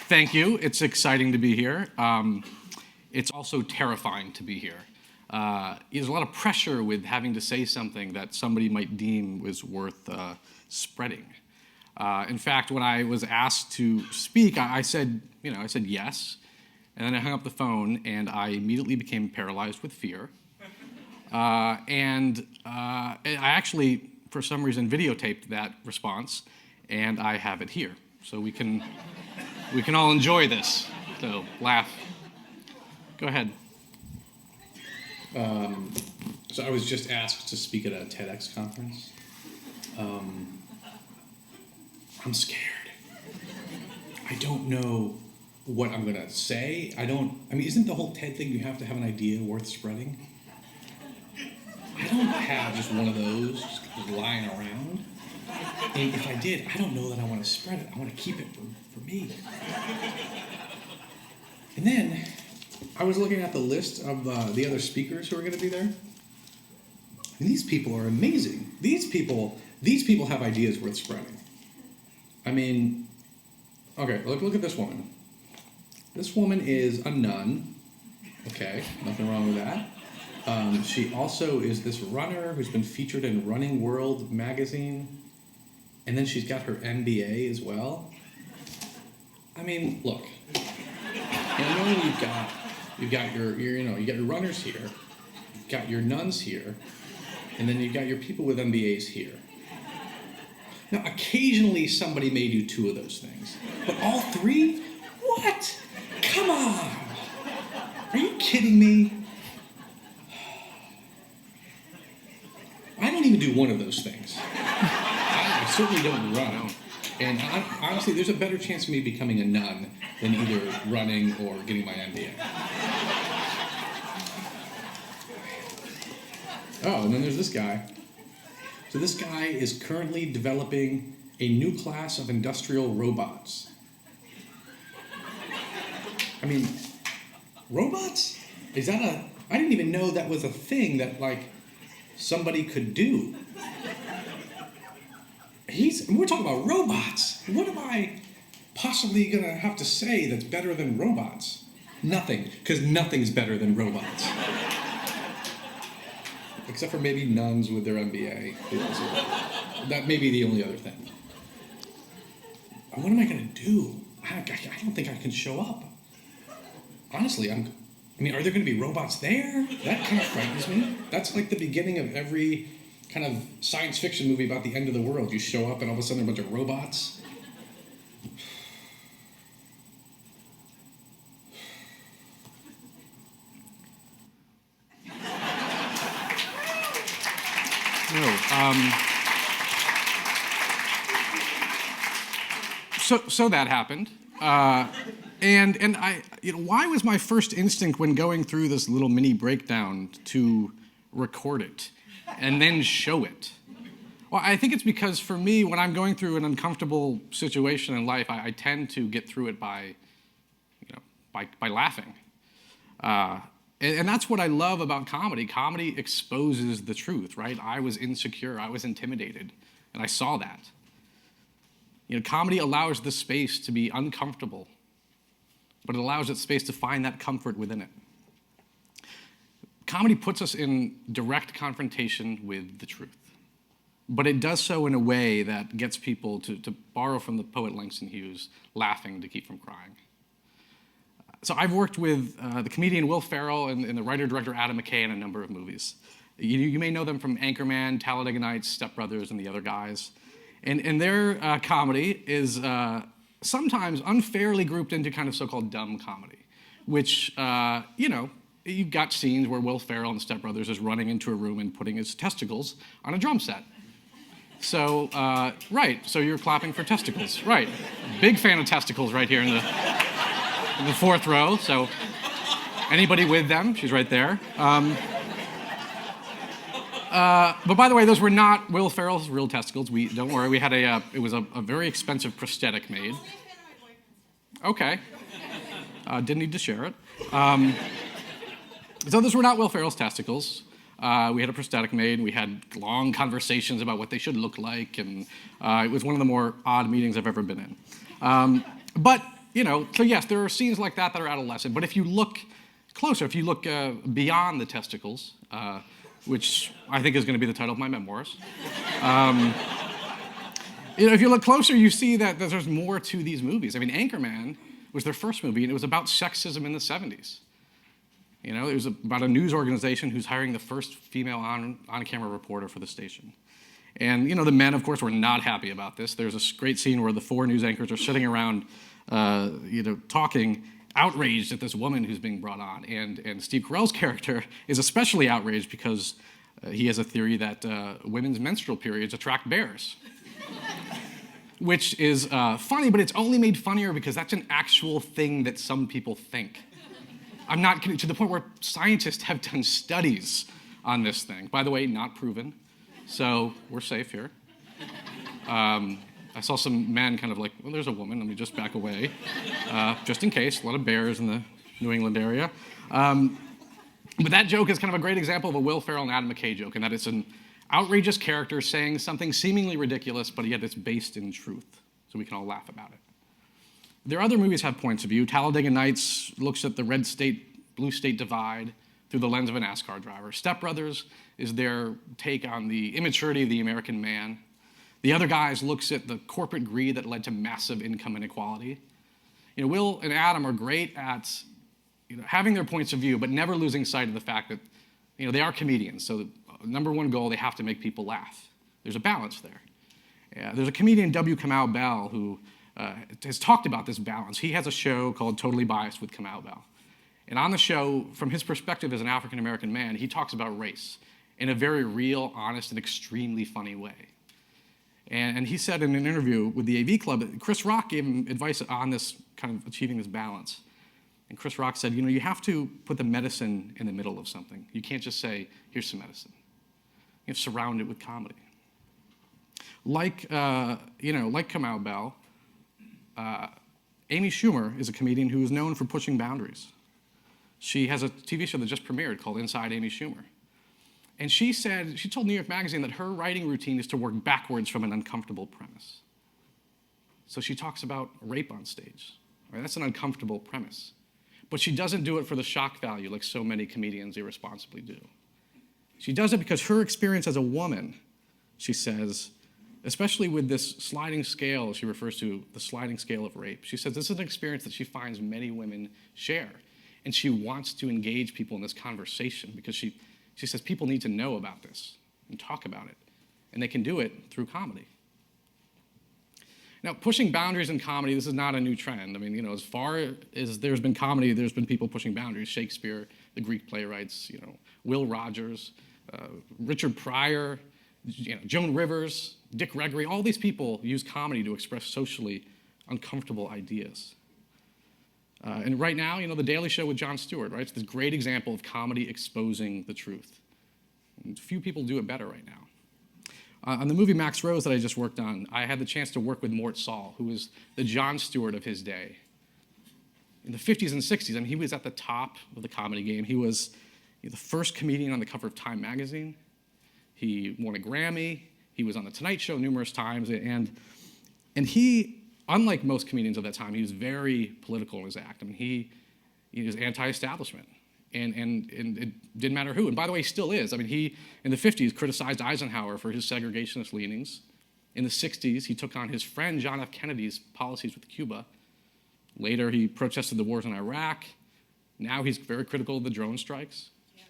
Thank you. It's exciting to be here. It's also terrifying to be here. There's a lot of pressure with having to say something that somebody might deem was worth spreading. In fact, when I was asked to speak, I said yes, and then I hung up the phone, and I immediately became paralyzed with fear. And I actually, for some reason, videotaped that response, and I have it here, so we can all enjoy this. So laugh. Go ahead. So I was just asked to speak at a TEDx conference. I'm scared. I don't know what I'm going to say. Isn't the whole TED thing you have to have an idea worth spreading? I don't have just one of those just lying around. And if I did, I don't know that I want to spread it. I want to keep it for me. And then I was looking at the list of the other speakers who are going to be there. And these people are amazing. These people have ideas worth spreading. I mean, okay, look at this woman. This woman is a nun. Okay, nothing wrong with that. She also is this runner who's been featured in Running World magazine. And then she's got her MBA as well. I mean, look. You've got your runners here, you've got your nuns here, and then you've got your people with MBAs here. Now, occasionally somebody may do two of those things, but all three? What? Come on! Are you kidding me? I don't even do one of those things. I certainly don't run. And honestly, there's a better chance of me becoming a nun than either running or getting my MBA. Oh, and then there's this guy. So this guy is currently developing a new class of industrial robots. I mean, robots? I didn't even know that was a thing that, somebody could do. We're talking about robots. What am I possibly going to have to say that's better than robots? Nothing, because nothing's better than robots. Except for maybe nuns with their MBA. That may be the only other thing. What am I going to do? I don't think I can show up. Honestly, are there going to be robots there? That kind of frightens me. That's like the beginning of every kind of science fiction movie about the end of the world. You show up and all of a sudden there are a bunch of robots. So that happened. And I, why was my first instinct when going through this little mini breakdown to record it and then show it? Well, I think it's because for me, when I'm going through an uncomfortable situation in life, I tend to get through it by laughing. And that's what I love about comedy. Comedy exposes the truth, right? I was insecure, I was intimidated, and I saw that. Comedy allows the space to be uncomfortable, but it allows that space to find that comfort within it. Comedy puts us in direct confrontation with the truth, but it does so in a way that gets people to borrow from the poet Langston Hughes, laughing to keep from crying. So I've worked with the comedian Will Ferrell and the writer-director Adam McKay in a number of movies. You may know them from Anchorman, Talladega Nights, Step Brothers, and the other guys. And their comedy is sometimes unfairly grouped into kind of so-called dumb comedy, which, you've got scenes where Will Ferrell and Step Brothers is running into a room and putting his testicles on a drum set. So, so you're clapping for testicles, right. Big fan of testicles right here in the fourth row, so anybody with them, she's right there. But by the way, those were not Will Ferrell's real testicles. Don't worry, we had it was a very expensive prosthetic made. Okay. Didn't need to share it. So those were not Will Ferrell's testicles. We had a prosthetic made, and we had long conversations about what they should look like, and it was one of the more odd meetings I've ever been in. But, so yes, there are scenes like that are adolescent. But if you look closer, if you look beyond the testicles, which I think is going to be the title of my memoirs, if you look closer, you see that there's more to these movies. I mean, Anchorman was their first movie, and it was about sexism in the 70s. It was about a news organization who's hiring the first female on-camera reporter for the station. And, the men, of course, were not happy about this. There's a great scene where the 4 news anchors are sitting around, talking, outraged at this woman who's being brought on. And Steve Carell's character is especially outraged because he has a theory that women's menstrual periods attract bears. Which is funny, but it's only made funnier because that's an actual thing that some people think. I'm not kidding, to the point where scientists have done studies on this thing. By the way, not proven, so we're safe here. I saw some men kind of like, well, there's a woman, let me just back away, just in case, a lot of bears in the New England area. But that joke is kind of a great example of a Will Ferrell and Adam McKay joke, in that it's an outrageous character saying something seemingly ridiculous, but yet it's based in truth, so we can all laugh about it. There are other movies that have points of view. Talladega Nights looks at the red state, blue state divide through the lens of a NASCAR driver. Step Brothers is their take on the immaturity of the American man. The Other Guys looks at the corporate greed that led to massive income inequality. Will and Adam are great at having their points of view, but never losing sight of the fact that they are comedians. So number one goal, they have to make people laugh. There's a balance there. There's a comedian, W. Kamau Bell, who has talked about this balance. He has a show called Totally Biased with Kamau Bell. And on the show, from his perspective as an African-American man, he talks about race in a very real, honest, and extremely funny way. And he said in an interview with the AV Club that Chris Rock gave him advice on this kind of achieving this balance. And Chris Rock said, you have to put the medicine in the middle of something. You can't just say, here's some medicine. You have to surround it with comedy. Like Kamau Bell, Amy Schumer is a comedian who is known for pushing boundaries. She has a TV show that just premiered called Inside Amy Schumer. And she told New York Magazine that her writing routine is to work backwards from an uncomfortable premise. So she talks about rape on stage. Right? That's an uncomfortable premise. But she doesn't do it for the shock value like so many comedians irresponsibly do. She does it because her experience as a woman, she says, especially with this sliding scale, she refers to the sliding scale of rape. She says this is an experience that she finds many women share. And she wants to engage people in this conversation because she says people need to know about this and talk about it. And they can do it through comedy. Now, pushing boundaries in comedy, this is not a new trend. I mean, as far as there's been comedy, there's been people pushing boundaries. Shakespeare, the Greek playwrights, Will Rogers, Richard Pryor, Joan Rivers, Dick Gregory, all these people use comedy to express socially uncomfortable ideas. And right now, The Daily Show with Jon Stewart, right? It's this great example of comedy exposing the truth. And few people do it better right now. On the movie Max Rose that I just worked on, I had the chance to work with Mort Saul, who was the Jon Stewart of his day. In the 50s and 60s, he was at the top of the comedy game. He was the first comedian on the cover of Time magazine. He won a Grammy. He was on The Tonight Show numerous times. And he, unlike most comedians of that time, he was very political in his act. He was anti-establishment. And it didn't matter who. And by the way, he still is. He, in the 50s, criticized Eisenhower for his segregationist leanings. In the 60s, he took on his friend John F. Kennedy's policies with Cuba. Later, he protested the wars in Iraq. Now he's very critical of the drone strikes. Yeah.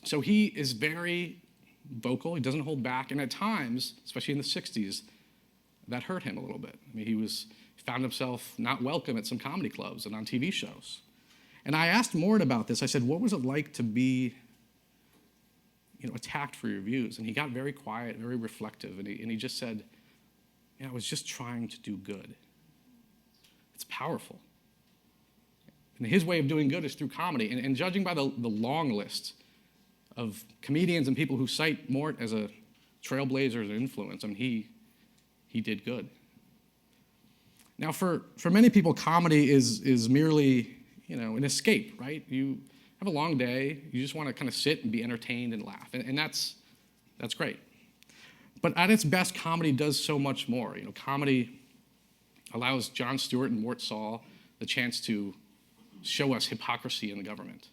So he is very vocal. He doesn't hold back. And at times, especially in the 60s, that hurt him a little bit. He found himself not welcome at some comedy clubs and on TV shows. And I asked Mort about this. I said, what was it like to be attacked for your views? And he got very quiet, very reflective. And he just said, I was just trying to do good. It's powerful. And his way of doing good is through comedy. And judging by the long list of comedians and people who cite Mort as a trailblazer, as an influence, he did good. Now, for many people, comedy is merely an escape, right? You have a long day. You just want to kind of sit and be entertained and laugh. And that's great. But at its best, comedy does so much more. Comedy allows Jon Stewart and Mort Saul the chance to show us hypocrisy in the government.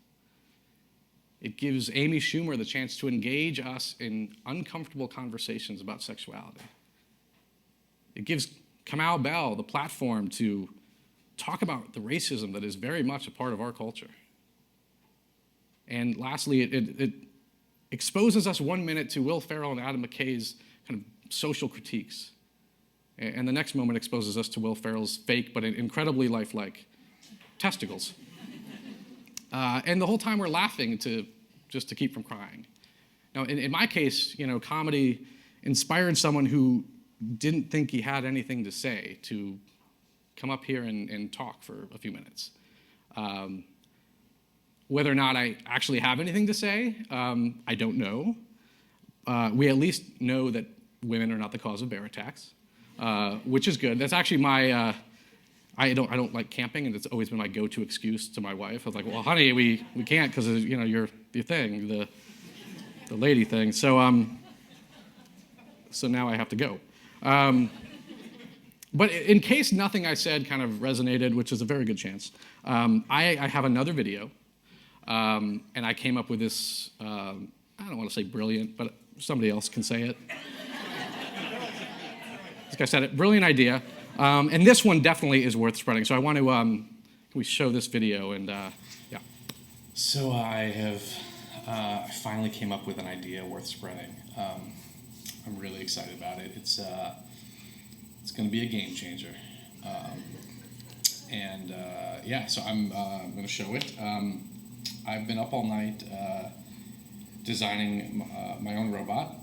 It gives Amy Schumer the chance to engage us in uncomfortable conversations about sexuality. It gives Kamau Bell the platform to talk about the racism that is very much a part of our culture. And lastly, it exposes us 1 minute to Will Ferrell and Adam McKay's kind of social critiques. And the next moment exposes us to Will Ferrell's fake but incredibly lifelike testicles. And the whole time we're laughing just to keep from crying. Now, in my case, comedy inspired someone who didn't think he had anything to say to come up here and talk for a few minutes. Whether or not I actually have anything to say, I don't know. We at least know that women are not the cause of bear attacks, which is good. That's actually my, I don't like camping, and it's always been my go-to excuse to my wife. I was like, well, honey, we can't because your thing, the lady thing. So now I have to go. But in case nothing I said kind of resonated, which is a very good chance, I have another video. And I came up with this, I don't want to say brilliant, but somebody else can say it. Like I said, a brilliant idea. And this one definitely is worth spreading. So I want to, can we show this video? And yeah. So I finally came up with an idea worth spreading. I'm really excited about it. It's going to be a game changer. So I'm going to show it. I've been up all night designing my own robot.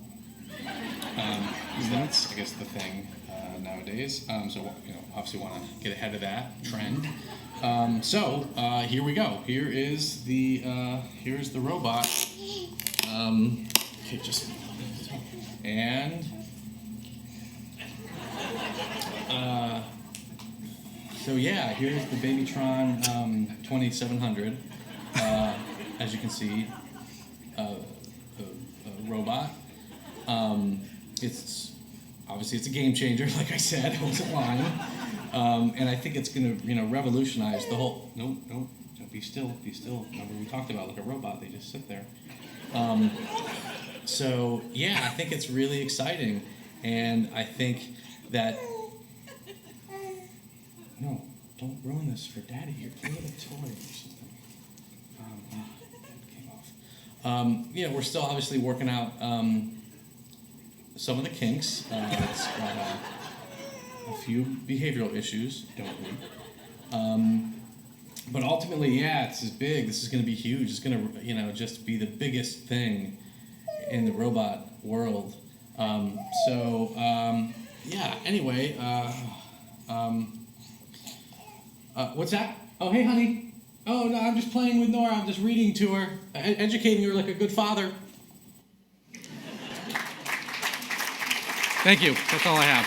That's, I guess, the thing nowadays. So obviously want to get ahead of that trend. Here we go. Here's the robot. Here's the Babytron 2700. As you can see, the robot. It's a game changer, like I said. I wasn't lying. And I think it's going to, revolutionize the whole. No, be still. Remember we talked about like a robot. They just sit there. I think it's really exciting, and I think that. No, don't ruin this for Daddy. You're playing a toy or something. It came off. We're still obviously working out some of the kinks. It's got a few behavioral issues, don't we? But ultimately, this is big. This is going to be huge. It's going to, just be the biggest thing in the robot world. Anyway. What's that? Oh, hey, honey. Oh, no, I'm just playing with Nora. I'm just reading to her, educating her like a good father. Thank you. That's all I have.